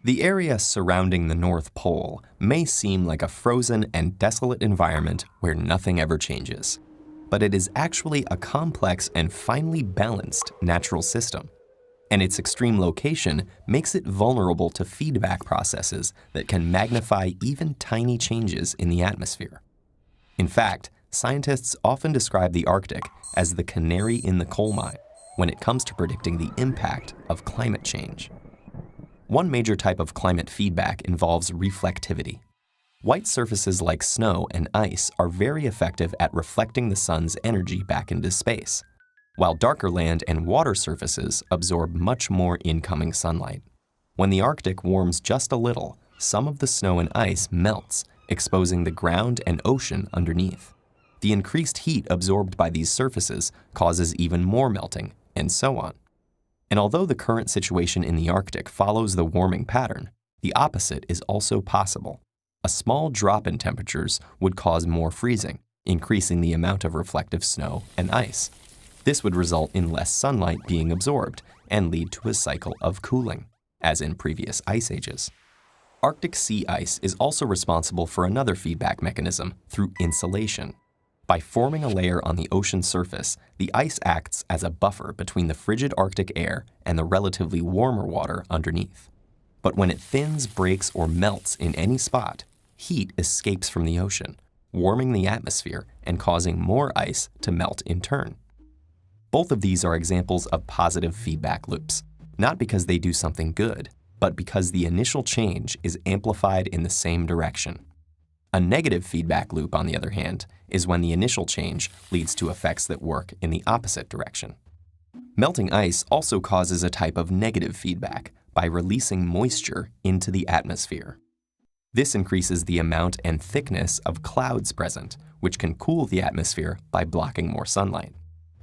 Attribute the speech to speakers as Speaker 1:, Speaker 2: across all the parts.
Speaker 1: The area surrounding the North Pole may seem like a frozen and desolate environment where nothing ever changes, but it is actually a complex and finely balanced natural system, and its extreme location makes it vulnerable to feedback processes that can magnify even tiny changes in the atmosphere. In fact, scientists often describe the Arctic as the canary in the coal mine when it comes to predicting the impact of climate change. One major type of climate feedback involves reflectivity. White surfaces like snow and ice are very effective at reflecting the sun's energy back into space, while darker land and water surfaces absorb much more incoming sunlight. When the Arctic warms just a little, some of the snow and ice melts, exposing the ground and ocean underneath. The increased heat absorbed by these surfaces causes even more melting, and so on. And although the current situation in the Arctic follows the warming pattern, the opposite is also possible. A small drop in temperatures would cause more freezing, increasing the amount of reflective snow and ice. This would result in less sunlight being absorbed and lead to a cycle of cooling, as in previous ice ages. Arctic sea ice is also responsible for another feedback mechanism through insulation. By forming a layer on the ocean surface, the ice acts as a buffer between the frigid Arctic air and the relatively warmer water underneath. But when it thins, breaks, or melts in any spot, heat escapes from the ocean, warming the atmosphere and causing more ice to melt in turn. Both of these are examples of positive feedback loops, not because they do something good, but because the initial change is amplified in the same direction. A negative feedback loop, on the other hand, is when the initial change leads to effects that work in the opposite direction. Melting ice also causes a type of negative feedback by releasing moisture into the atmosphere. This increases the amount and thickness of clouds present, which can cool the atmosphere by blocking more sunlight.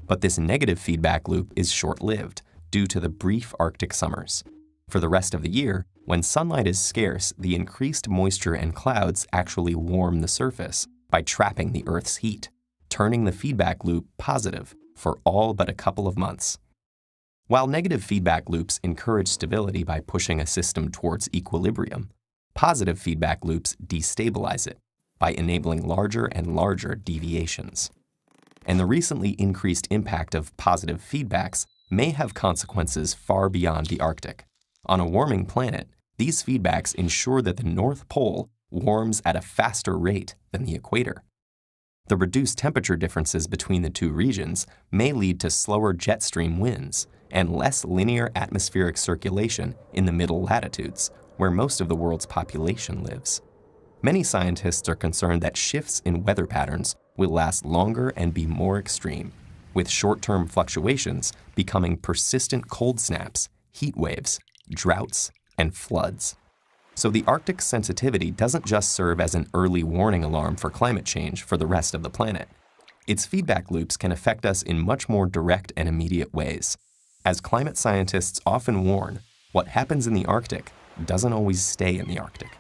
Speaker 1: But this negative feedback loop is short-lived due to the brief Arctic summers. For the rest of the year, when sunlight is scarce, the increased moisture and clouds actually warm the surface by trapping the Earth's heat, turning the feedback loop positive for all but a couple of months. While negative feedback loops encourage stability by pushing a system towards equilibrium, positive feedback loops destabilize it by enabling larger and larger deviations. And the recently increased impact of positive feedbacks may have consequences far beyond the Arctic. On a warming planet, these feedbacks ensure that the North Pole warms at a faster rate than the equator. The reduced temperature differences between the two regions may lead to slower jet stream winds and less linear atmospheric circulation in the middle latitudes, where most of the world's population lives. Many scientists are concerned that shifts in weather patterns will last longer and be more extreme, with short-term fluctuations becoming persistent cold snaps, heat waves, droughts, and floods. So the Arctic's sensitivity doesn't just serve as an early warning alarm for climate change for the rest of the planet. Its feedback loops can affect us in much more direct and immediate ways. As climate scientists often warn, what happens in the Arctic doesn't always stay in the Arctic.